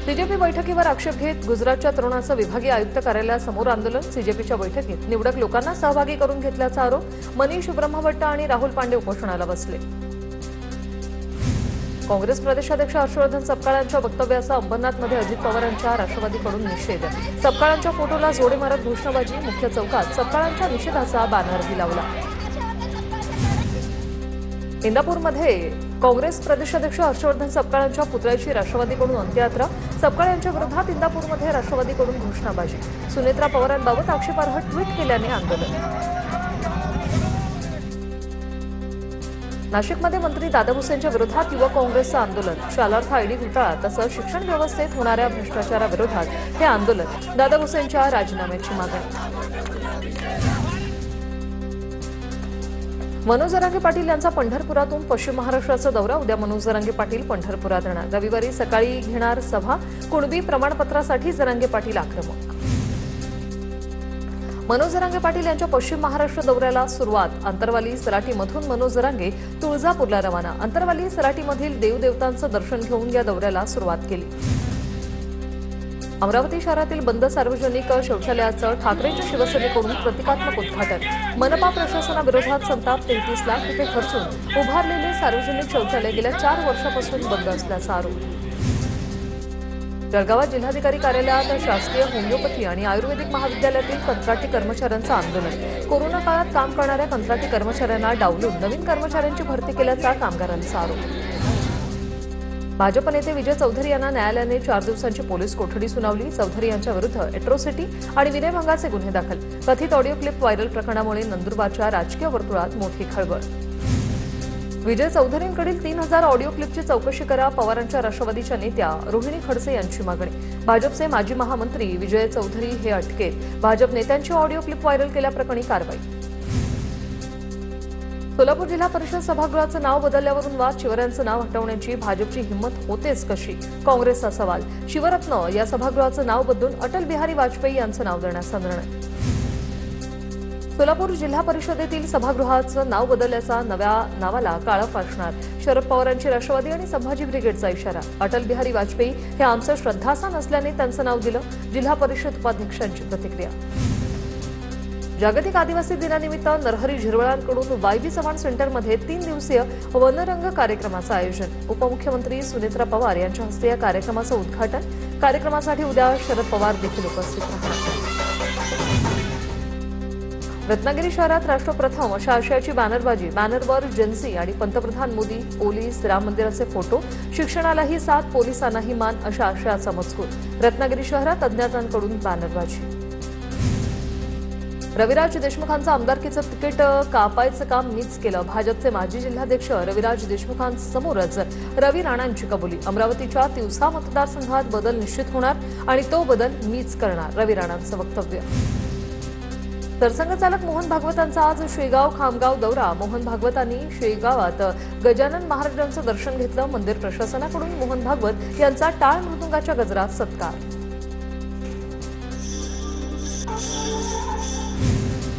CJP बैठकीवर आक्षेप घेत गुजरातच्या तरुणाचं विभागीय आयुक्त कार्यालयासमोर आंदोलन। सीजेपीच्या बैठकीत निवडक लोकांना सहभागी करून घेतल्याचा आरोप। मनीष ब्रह्मभट्ट आणि राहुल पांडे उपोषणाला बसले। काँग्रेस प्रदेशाध्यक्ष हर्षवर्धन सपकाळांच्या वक्तव्याचा अंबरनाथमध्ये अजित पवारांच्या राष्ट्रवादीकडून निषेध। सपकाळांच्या फोटोला जोडे मारत घोषणाबाजी। मुख्य चौकात सपकाळांच्या निषेधाचा बॅनरही लावला। इंदापूरमध्ये काँग्रेस प्रदेशाध्यक्ष हर्षवर्धन सपकाळांच्या पुतळ्याची राष्ट्रवादीकडून अंत्ययात्रा। सपकाळ यांच्या विरोधात इंदापूरमध्ये राष्ट्रवादीकडून घोषणाबाजी। सुनेत्रा पवारांबाबत आक्षेपार्ह ट्विट केल्याने आंदोलन। नाशिकमध्ये मंत्री दादा भुसेंच्या विरोधात युवक काँग्रेसचं आंदोलन। शालार्थ आयडी घोटाळा तसंच शिक्षण व्यवस्थेत होणाऱ्या भ्रष्टाचाराविरोधात हे आंदोलन। दादा भुसेंच्या राजीनाम्याची मागणी। मनोज जरांगे पाटील यांचा पंढरपुरातून पश्चिम महाराष्ट्राचा दौरा। उद्या मनोज जरांगे पाटील पंढरपुरात येणार। रविवारी सकाळी घेणार सभा। कुणबी प्रमाणपत्रासाठी जरांगे पाटील आक्रमक। मनोज जरांगे पाटील यांच्या पश्चिम महाराष्ट्र दौऱ्याला सुरुवात। अंतरवाली सराटीमधून मनोज जरांगे तुळजापूरला रवाना। अंतरवाली सराटीमधील देवदेवतांचं दर्शन घेऊन या दौऱ्याला सुरुवात केली। अमरावती शहरातील बंद सार्वजनिक शौचालयाचं ठाकरेंच्या शिवसेनेकडून प्रतिकात्मक उद्घाटन। मनपा प्रशासनाविरोधात संताप। 33 लाख रुपये खर्चून उभारलेले सार्वजनिक शौचालय गेल्या 4 वर्षापासून बंद असल्याचा आरोप। जळगावात जिल्हाधिकारी कार्यालयात शासकीय होमिओपॅथी आणि आयुर्वेदिक महाविद्यालयातील कंत्राटी कर्मचाऱ्यांचं आंदोलन। कोरोना काळात काम करणाऱ्या कंत्राटी कर्मचाऱ्यांना डावलून नवीन कर्मचाऱ्यांची भरती केल्याचा कामगारांचा आरोप। भाजप नेते विजय चौधरी यांना न्यायालयाने 4 दिवसांची पोलीस कोठडी सुनावली। चौधरी यांच्या विरुद्ध एट्रोसिटी आणि विनयभंगाचे गुन्हे दाखल। कथित ऑडिओ क्लिप व्हायरल प्रकरणामुळे नंदुरबारच्या राजकीय वर्तुळात मोठी खळबळ। विजय चौधरींकडील 3000 ऑडिओ क्लिपची चौकशी करा। पवारांच्या राष्ट्रवादीच्या नेत्या रोहिणी खडसे यांची मागणी। भाजपचे माजी महामंत्री विजय चौधरी हे अटकेत। भाजप नेत्यांची ऑडिओ क्लिप व्हायरल केल्याप्रकरणी कारवाई। सोलापूर जिल्हा परिषद सभागृहाचं नाव बदलल्यावरून वाद। शिवरायांचं नाव हटवण्याची भाजपची हिंमत होतेच कशी, काँग्रेसचा सवाल। शिवरत्न या सभागृहाचं नाव बदलून अटल बिहारी वाजपेयी यांचं नाव देण्याचा निर्णय। सोलापूर जिल्हा परिषदेतील सभागृहाचं नाव बदलल्याचा नव्या नावाला काळा फासणार। शरद पवारांची राष्ट्रवादी आणि संभाजी ब्रिगेडचा इशारा। अटल बिहारी वाजपेयी हे आमचं श्रद्धास्थान असल्याने त्यांचं नाव दिलं। जिल्हा परिषद उपाध्यक्षांची प्रतिक्रिया। जागतिक आदिवासी दिनानिमित्त नरहरी झिरवळांकडून वायबी चव्हाण सेंटरमध्ये 3 दिवसीय वनरंग कार्यक्रमाचं आयोजन। उपमुख्यमंत्री सुनेत्रा पवार यांच्या हस्ते या कार्यक्रमाचं उद्घाटन। कार्यक्रमासाठी उद्या शरद पवार देखील उपस्थित राहणार। रत्नागिरी शहरात राष्ट्रप्रथम अशा आशयाची बॅनरबाजी। बॅनरवर जेन्सी आणि पंतप्रधान मोदी, पोलीस, राम मंदिराचे फोटो। शिक्षणालाही साथ, पोलिसांनाही मान अशा आशयाचा मजकूर। रत्नागिरी शहरात अज्ञातांकडून बॅनरबाजी। रविराज देशमुखांचं आमदारकीचं तिकीट कापायचं काम मीच केलं। भाजपचे माजी जिल्हाध्यक्ष रविराज देशमुखांसमोरच रवी राणांची कबुली। अमरावतीच्या तिवसा मतदारसंघात बदल निश्चित होणार आणि तो बदल मीच करणार, रवी राणांचं वक्तव्य। सरसंघचालक मोहन भागवतांचा आज शेगाव खामगाव दौरा। मोहन भागवतांनी शेगावात गजानन महाराजांचं दर्शन घेतलं। मंदिर प्रशासनाकडून मोहन भागवत यांचा टाळ मृदुंगाच्या गजरात सत्कार।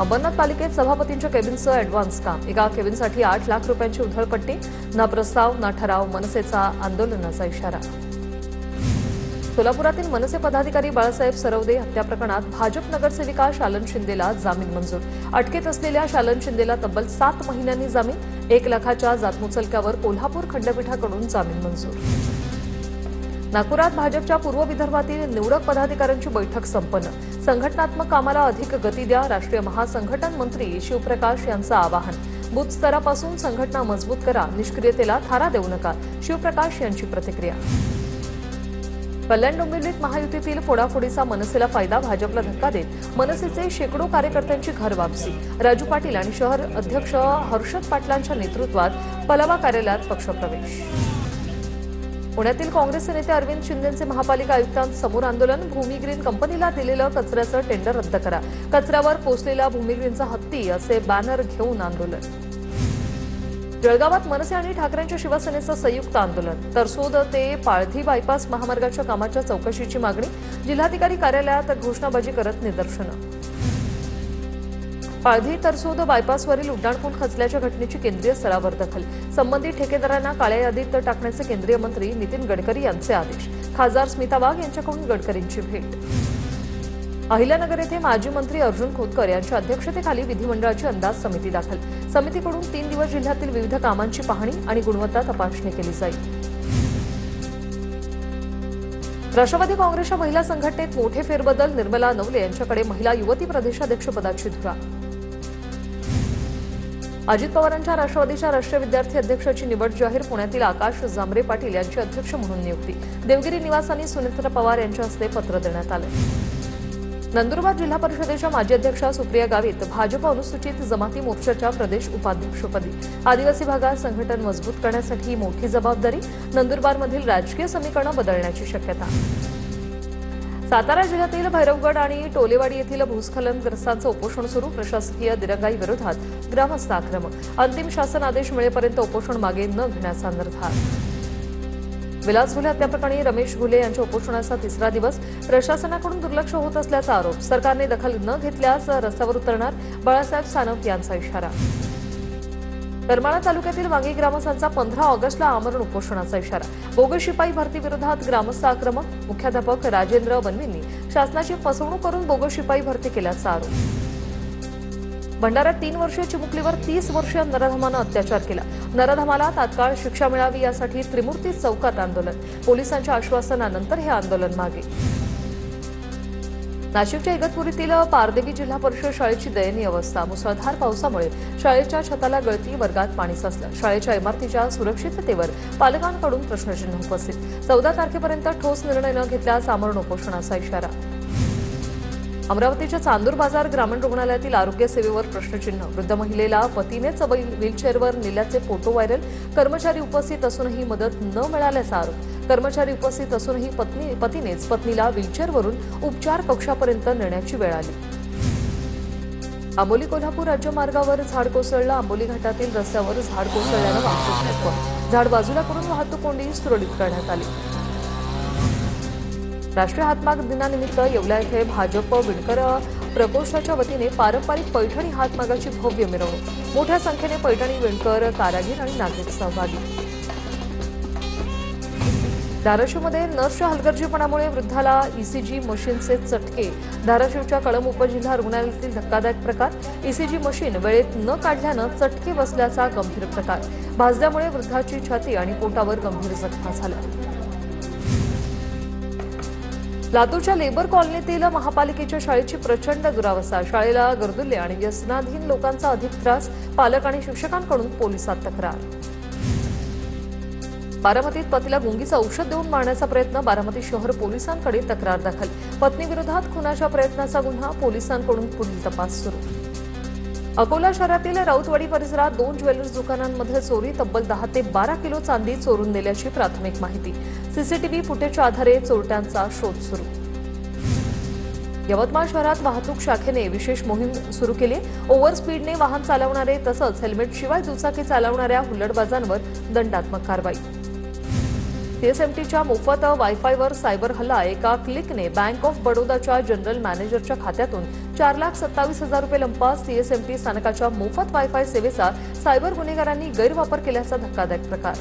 अंबरनाथ पालिकेत सभापतींच्या केबिनचं ॲडव्हान्स काम। एका केबिनसाठी 8 लाख रुपयांची उधळपट्टी। ना प्रस्ताव ना ठराव, मनसेचा आंदोलनाचा इशारा। सोलापुरातील मनसे पदाधिकारी बाळासाहेब सरवदे हत्या प्रकरणात भाजप नगरसेविका शालन शिंदेला जामीन मंजूर। अटकेत असलेल्या शालन शिंदेला तब्बल 7 महिन्यांनी जामीन। 1 लाखाच्या जातमुचलक्यावर कोल्हापूर खंडपीठाकडून जामीन मंजूर। नागपुरात भाजपच्या पूर्व विदर्भातील निवडक पदाधिकाऱ्यांची बैठक संपन्न। संघटनात्मक कामाला अधिक गती द्या, राष्ट्रीय महासंघटन मंत्री शिवप्रकाश यांचं आवाहन। बूथ स्तरापासून संघटना मजबूत करा, निष्क्रियतेला थारा देऊ नका, शिवप्रकाश यांची प्रतिक्रिया। कल्याण डोंबिवलीत महायुतीतील फोडाफोडीचा मनसेला फायदा। भाजपला धक्का देत मनसेचे शेकडो कार्यकर्त्यांची घर वापसी। राजू पाटील आणि शहर अध्यक्ष हर्षद पाटलांच्या नेतृत्वात पलावा कार्यालयात पक्षप्रवेश। पुण्यातील काँग्रेसचे नेते अरविंद शिंदेंचे महापालिका आयुक्तांसमोर आंदोलन। भूमिग्रीन कंपनीला दिलेलं कचऱ्याचं टेंडर रद्द करा। कचऱ्यावर पोचलेला भूमिग्रीनचा हत्ती असे बॅनर घेऊन आंदोलन। जळगावात मनसे आणि ठाकरेंच्या शिवसेनेचं संयुक्त आंदोलन। तरसोद ते पाळधी बायपास महामार्गाच्या कामाच्या चौकशीची मागणी। जिल्हाधिकारी कार्यालयात घोषणाबाजी करत निदर्शनं। पाळधी तरसोद बायपासवरील उड्डाणपूल खचल्याच्या घटनेची केंद्रीय स्तरावर दखल. संबंधित ठेकेदारांना काळ्या यादीत टाकण्याचे केंद्रीय मंत्री नितीन गडकरी यांचे आदेश. खासदार स्मिता वाघ यांच्याकडून गडकरींची भेट. अहिल्यानगर येथे माजी मंत्री अर्जुन खोतकर यांच्या अध्यक्षतेखाली विधिमंडळाची अंदाज समिती दाखल. समितीकडून 3 दिवस जिल्ह्यातील विविध कामांची पाहणी आणि गुणवत्ता तपासणी केली जाईल. राष्ट्रवादी काँग्रेसच्या महिला संघटनेत मोठे फेरबदल. निर्मला नवले यांच्याकडे महिला युवती प्रदेशाध्यक्षपदाची धुरा. अजित पवारांच्या राष्ट्रवादीच्या राष्ट्रीय विद्यार्थी अध्यक्षाची निवड जाहीर. पुण्यातील आकाश जांभरे पाटील यांची अध्यक्ष म्हणून नियुक्ती. देवगिरी निवासांनी सुनेत्रा पवार यांच्या हस्ते पत्र देण्यात आले. नंदुरबार जिल्हा परिषदेच्या माजी अध्यक्षा सुप्रिया गावित भाजप अनुसूचित जमाती मोर्चाच्या प्रदेश उपाध्यक्षपदी. आदिवासी भागात संघटन मजबूत करण्यासाठी मोठी जबाबदारी. नंदुरबारमधील राजकीय समीकरणं बदलण्याची शक्यता. सातारा जिल्ह्यातील भैरवगड आणि टोलेवाडी येथील भूस्खलनग्रस्तांचं उपोषण सुरू. प्रशासकीय दिरंगाई विरोधात ग्रामस्थ आक्रमक. अंतिम शासन आदेश मिळेपर्यंत उपोषण मागे न घेण्याचा निर्धार. विलास घुले हत्याप्रकरणी रमेश घुले यांच्या उपोषणाचा 3रा दिवस. प्रशासनाकडून दुर्लक्ष होत असल्याचा आरोप. सरकारने दखल न घेतल्यास रस्त्यावर उतरणार. बाळासाहेब सानप यांचा इशारा. करमाळा तालुक्यातील वांगी ग्रामस्थांचा 15 ऑगस्टला आमरण उपोषणाचा इशारा. बोगस शिपाई भरती विरोधात ग्रामस्थ आक्रमक. मुख्याध्यापक राजेंद्र बनवींनी शासनाची फसवणूक करून बोगस शिपाई भरती केल्याचा आरोप. भंडाऱ्यात 3 वर्षीय चिमुकलीवर 30 वर्षीय नराधमानं अत्याचार केला. नराधमाला तात्काळ शिक्षा मिळावी यासाठी त्रिमूर्ती चौकात आंदोलन. पोलिसांच्या आश्वासनानंतर हे आंदोलन मागे. नाशिकच्या इगतपुरीतील पारदेवी जिल्हा परिषद शाळेची दयनीय अवस्था. मुसळधार पावसामुळे शाळेच्या छताला गळती. वर्गात पाणी साचलं. शाळेच्या इमारतीच्या सुरक्षिततेवर पालकांकडून प्रश्नचिन्ह उपस्थित. 14 तारखेपर्यंत ठोस निर्णय न घेतल्यास आमरण उपोषणाचा इशारा. अमरावतीच्या चांदूर बाजार ग्रामीण रुग्णालयातील आरोग्य सेवेवर प्रश्नचिन्ह. वृद्ध महिलेला पतीनेच व्हीलचेअरवर नेल्याचे फोटो व्हायरल. कर्मचारी उपस्थित असूनही मदत न मिळाल्याचा आरोप. कर्मचारी उपस्थित असूनही पतीनेच पत्नीला व्हीलचेअरवरून उपचार कक्षापर्यंत नेण्याची वेळ आली. आंबोली कोल्हापूर राज्यमार्गावर झाड कोसळलं. आंबोली घाटातील रस्त्यावर झाड कोसळल्यानं वाहतूक ठप्प. झाड बाजूला करून वाहतूक कोंडी सुरळीत करण्यात आली. राष्ट्रीय हातमाग दिनानिमित्त येवला येथे भाजप विणकर प्रकोष्ठाच्या वतीने पारंपरिक पैठणी हातमागाची भव्य मिरवणूक. मोठ्या संख्येने पैठणी विणकर, कारागीर आणि नागरिक सहभागी. धाराशिवमध्ये नर्सच्या हलगर्जीपणामुळे वृद्धाला ईसीजी मशीनचे चटके. धाराशिवच्या कळंब उपजिल्हा रुग्णालयातील धक्कादायक प्रकार. ईसीजी मशीन वेळेत न काढल्यानं चटके बसल्याचा गंभीर प्रकार. भाजल्यामुळे वृद्धाची छाती आणि पोटावर गंभीर जखमा झाल्या. लातूरच्या लेबर कॉलनीतील महापालिकेच्या शाळेची प्रचंड दुरावस्था. शाळेला गर्दुल्ले आणि व्यसनाधीन लोकांचा अधिक त्रास. पालक आणि शिक्षकांकडून पोलिसात तक्रार. बारामतीत पतीला गुंगीचं औषध देऊन मारण्याचा प्रयत्न. बारामती शहर पोलिसांकडे तक्रार दाखल. पत्नीविरोधात खुनाच्या प्रयत्नाचा गुन्हा. पोलिसांकडून पुढील तपास सुरू. अकोला शहरातील राऊतवाडी परिसरात 2 ज्वेलर्स दुकानांमध्ये चोरी. तब्बल 10 ते 12 किलो चांदी चोरून नेल्याची प्राथमिक माहिती. सीसीटीव्ही फुटेजच्या आधारे चोरट्यांचा शोध सुरू. यवतमाळ शहरात वाहतूक शाखेने विशेष मोहीम सुरू केली. ओव्हर स्पीडने वाहन चालवणारे तसंच हेल्मेटशिवाय दुचाकी चालवणाऱ्या हुल्लडबाजांवर दंडात्मक कारवाई. सीएसएमटीच्या मोफत वायफायवर सायबर हल्ला. एका क्लिकने बँक ऑफ बडोदाच्या जनरल मॅनेजरच्या खात्यातून 4,27,000 रुपये लंपास. सीएसएमटी स्थानकाच्या मोफत वायफाय सेवेचा सायबर गुन्हेगारांनी गैरवापर केल्याचा धक्कादायक प्रकार.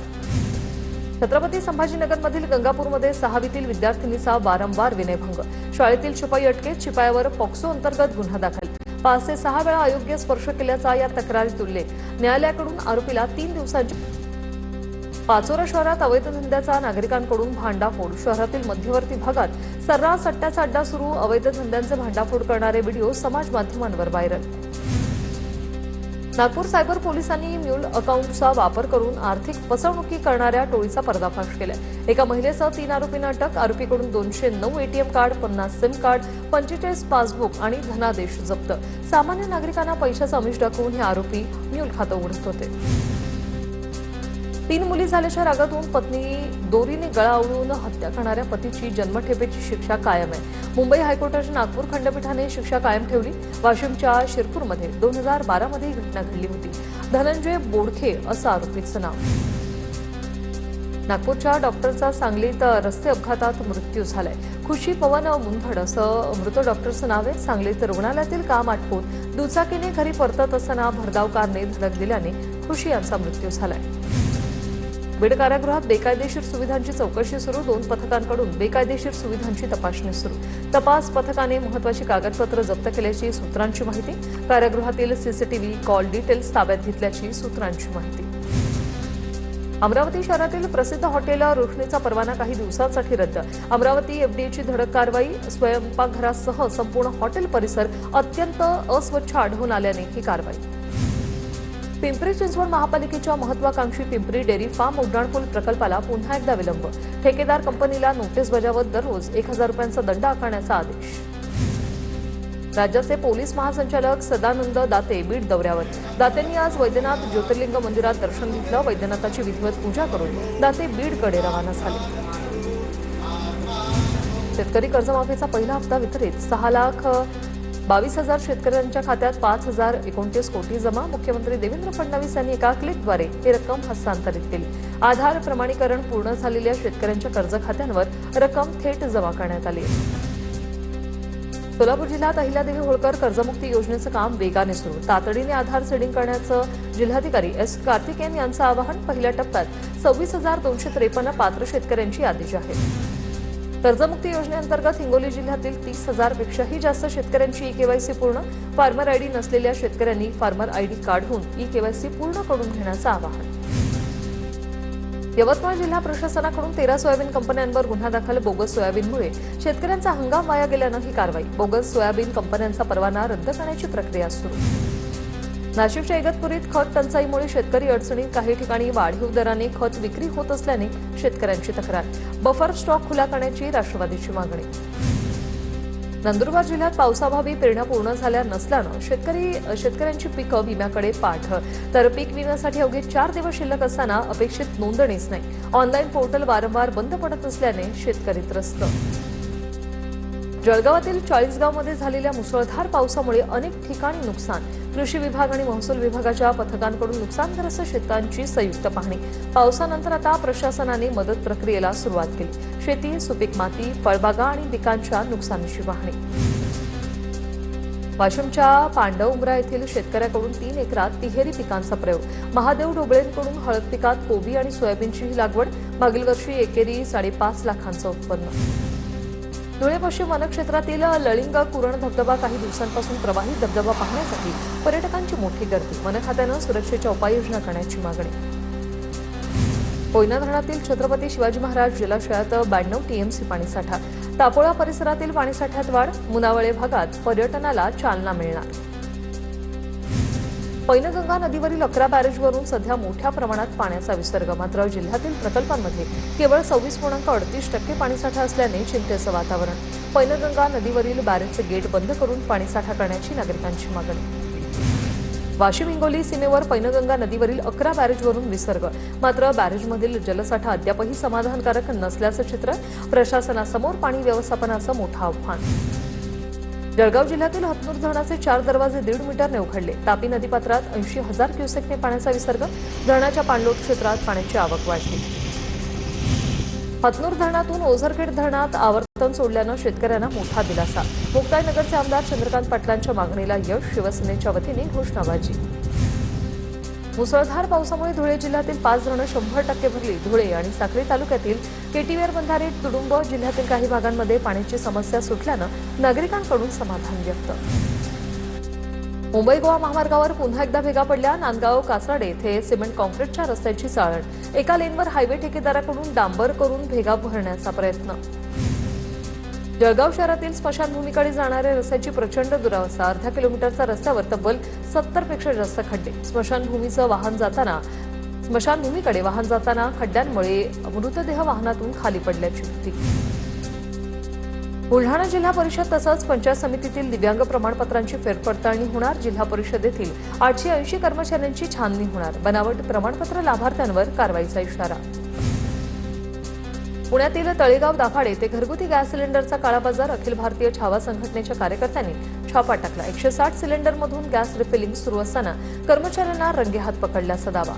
छत्रपती संभाजीनगरमधील गंगापूरमध्ये 6वीतील विद्यार्थिनीचा वारंवार विनयभंग. शाळेतील शिपाई अटकेत. शिपायावर पॉक्सो अंतर्गत गुन्हा दाखल. 5 ते 6 वेळा अयोग्य स्पर्श केल्याचा या तक्रारीत उल्लेख. न्यायालयाकडून आरोपीला 3 दिवसांची. पाचोरा शहरात अवैध धंद्याचा नागरिकांकडून भांडाफोड. शहरातील मध्यवर्ती भागात सर्रास सट्ट्याचा अड्डा सुरू. अवैध धंद्यांचे भांडाफोड करणारे व्हिडिओ समाज माध्यमांवर व्हायरल. नागपूर सायबर पोलिसांनी म्यूल अकाउंटचा वापर करून आर्थिक फसवणुकी करणाऱ्या टोळीचा पर्दाफाश केलाय. एका महिलेसह 3 आरोपींना अटक. आरोपीकडून 209 ATM card, 50 SIM card, 45 passbook आणि धनादेश जप्त. सामान्य नागरिकांना पैशाचं आमिष दाखवून हे आरोपी म्यूल खातं उघडत होते. 3 मुली झाल्याच्या रागातून पत्नी दोरीने गळा आवळून हत्या करणाऱ्या पतीची जन्मठेपेची शिक्षा कायम आहे. मुंबई हायकोर्टाच्या नागपूर खंडपीठाने शिक्षा कायम ठेवली. वाशिमच्या शिरपूरमध्ये 2012 मध्ये ही घटना घडली होती. धनंजय बोडखे असं आरोपीचं नाव. नागपूरच्या डॉक्टरचा सांगलीत रस्ते अपघातात मृत्यू झालाय. खुशी पवन मुंधड असं मृत डॉक्टरचं नाव आहे. सांगलीत रुग्णालयातील काम आटपून दुचाकीने घरी परतत असताना भरधाव कारने धडक दिल्याने खुशी यांचा मृत्यू झालाय. बीड कारागृहात बेकायदेशीर सुविधांची चौकशी सुरू. 2 पथकांकडून बेकायदेशीर सुविधांची तपासणी सुरू. तपास पथकाने महत्त्वाची कागदपत्र जप्त केल्याची सूत्रांची माहिती. कारागृहातील सीसीटीव्ही कॉल डिटेल्स ताब्यात घेतल्याची सूत्रांची माहिती. अमरावती शहरातील प्रसिद्ध हॉटेल रोशनीचा परवाना काही दिवसांसाठी रद्द. अमरावती एफडीएची धडक कारवाई. स्वयंपाकघरासह संपूर्ण हॉटेल परिसर अत्यंत अस्वच्छ आढळून आल्याने ही कारवाई. पिंपरी चिंचवड महापालिकेच्या महत्वाकांक्षी पिंपरी डेअरी फार्म उड्डाणपूल प्रकल्पाला पुन्हा एकदा विलंब. ठेकेदार कंपनीला नोटीस बजावत दररोज 1,000 रुपयांचा दंड आकारण्याचा आदेश. राज्याचे पोलीस महासंचालक सदानंद दाते बीड दौऱ्यावर. दातेंनी आज वैद्यनाथ ज्योतिर्लिंग मंदिरात दर्शन घेतलं. वैद्यनाथाची विधिवत पूजा करून दाते बीडकडे रवाना झाले. शेतकरी कर्जमाफीचा पहिला हप्ता वितरित. 6,22,000 शेतकऱ्यांच्या खात्यात 5,029 कोटी जमा. मुख्यमंत्री देवेंद्र फडणवीस यांनी एका क्लिकद्वारे ही रक्कम हस्तांतरित केली. आधार प्रमाणीकरण पूर्ण झालेल्या शेतकऱ्यांच्या कर्ज खात्यांवर रक्कम थेट जमा करण्यात आली. सोलापूर जिल्ह्यात अहिल्यादेवी होळकर कर्जमुक्ती योजनेचं काम वेगाने सुरू. तातडीने आधार सीडिंग करण्याचं जिल्हाधिकारी एस कार्तिकेयन यांचं आवाहन. पहिल्या टप्प्यात 26,253 पात्र शेतकऱ्यांची यादी जाहीर. कर्जमुक्ती योजनेअंतर्गत हिंगोली जिल्ह्यातील 30,000 पेक्षाही जास्त शेतकऱ्यांची ई-केवायसी पूर्ण. फार्मर आयडी नसलेल्या शेतकऱ्यांनी फार्मर आयडी काढून ई-केवायसी पूर्ण करून घेण्याचं आवाहन. यवतमाळ जिल्हा प्रशासनाकडून 13 सोयाबीन कंपन्यांवर गुन्हा दाखल. बोगस सोयाबीनमुळे शेतकऱ्यांचा हंगाम वाया गेल्यानं ही कारवाई. बोगस सोयाबीन कंपन्यांचा परवाना रद्द करण्याची प्रक्रिया सुरू. नाशिकच्या इगतपुरीत खत टंचाईमुळे शेतकरी अडचणीत. काही ठिकाणी वाढीव दराने खत विक्री होत असल्याने शेतकऱ्यांची तक्रार. बफर स्टॉक खुला करण्याची राष्ट्रवादीची मागणी. नंदुरबार जिल्ह्यात पावसाअभावी पेरण्या पूर्ण झाल्या नसल्यानं शेतकऱ्यांची पिकं विम्याकडे पाठ. तर पीक विम्यासाठी अवघे 4 दिवस शिल्लक असताना अपेक्षित नोंदणीच नाही. ऑनलाईन पोर्टल वारंवार बंद पडत असल्याने शेतकरी त्रस्त. जळगावातील चाळीसगावमध्ये झालेल्या मुसळधार पावसामुळे अनेक ठिकाणी नुकसान. कृषी विभाग आणि महसूल विभागाच्या पथकांकडून नुकसानग्रस्त शेतांची संयुक्त पाहणी. पावसानंतर आता प्रशासनाने मदत प्रक्रियेला सुरुवात केली. शेती, सुपीक माती, फळबागा आणि पिकांच्या नुकसानीची पाहणी. वाशिमच्या पांडव उमरा येथील शेतकऱ्याकडून 3 एकरात तिहेरी पिकांचा प्रयोग. महादेव ढोबळेंकडून हळद पिकात कोबी आणि सोयाबीनची लागवड. मागील वर्षी एकेरी 5.5 लाखांचं उत्पन्न. धुळे पश्चिम वनक्षेत्रातील लळिंग कुरण धबधबा काही दिवसांपासून प्रवाहित. धबधबा पाहण्यासाठी पर्यटकांची मोठी गर्दी. वन खात्यानं सुरक्षेच्या उपाययोजना करण्याची मागणी. कोयना धरणातील छत्रपती शिवाजी महाराज जलाशयात 92 टीएमसी पाणीसाठा. तापोळा परिसरातील पाणीसाठ्यात वाढ. मुनावळे भागात पर्यटनाला चालना मिळणार. पैनगंगा नदीवरील 11 बॅरेजवरून सध्या मोठ्या प्रमाणात पाण्याचा विसर्ग. मात्र जिल्ह्यातील प्रकल्पांमध्ये केवळ 26.38% पाणीसाठा असल्याने चिंतेचं वातावरण. पैनगंगा नदीवरील बॅरेजचे गेट बंद करून पाणीसाठा करण्याची नागरिकांची मागणी. वाशिम हिंगोली सीमेवर पैनगंगा नदीवरील 11 बॅरेजवरून विसर्ग. मात्र बॅरेजमधील जलसाठा अद्यापही समाधानकारक नसल्याचं चित्र. प्रशासनासमोर पाणी व्यवस्थापनाचं मोठं आव्हान. जळगाव जिल्ह्यातील हतनूर धरणाचे 4 दरवाजे 1.5 मीटरने उघडले. तापी नदीपात्रात 80,000 क्युसेकने पाण्याचा विसर्ग. धरणाच्या पाणलोट क्षेत्रात पाण्याची आवक वाढली. हतनूर धरणातून ओझरखेड धरणात आवर्तन सोडल्यानं शेतकऱ्यांना मोठा दिलासा. मुक्ताईनगरचे आमदार चंद्रकांत पाटलांच्या मागणीला यश. शिवसेनेच्या वतीने घोषणाबाजी. मुसळधार पावसामुळे धुळे जिल्ह्यातील 5 धरणं 100% भरली. धुळे आणि साक्री तालुक्यातील केटीवेर बंधारे, तुडुंब जिल्ह्यातील काही भागांमध्ये पाण्याची समस्या सुटल्यानं नागरिकांकडून समाधान व्यक्त. मुंबई गोवा महामार्गावर पुन्हा एकदा भेगा पडल्या. नांदगाव कासाडे येथे सिमेंट कॉन्क्रीटच्या रस्त्याची चाळण. एका लेनवर हायवे ठेकेदाराकडून डांबर करून भेगा भरण्याचा प्रयत्न. जळगाव शहरातील स्मशानभूमीकडे जाणाऱ्या रस्त्याची प्रचंड दुरावस्था. अर्धा किलोमीटरचा रस्त्यावर तब्बल 70 पेक्षा जास्त खड्डे. स्मशानभूमीकडे वाहन जाताना खड्ड्यांमुळे मृतदेह वाहनातून खाली पडल्याची भीती. बुलढाणा जिल्हा परिषद तसंच पंचायत समितीतील दिव्यांग प्रमाणपत्रांची फेरपडताळणी होणार. जिल्हा परिषदेतील 880 कर्मचाऱ्यांची छाननी होणार. बनावट प्रमाणपत्र लाभार्थ्यांवर कारवाईचा इशारा. पुण्यातील तळेगाव दाभाडे ते घरगुती गॅस सिलेंडरचा काळा बाजार. अखिल भारतीय छावा संघटनेच्या कार्यकर्त्यांनी छापा टाकला. 160 सिलेंडरमधून गॅस रिफिलिंग सुरू असताना कर्मचाऱ्यांना रंगेहात पकडल्याचा दावा.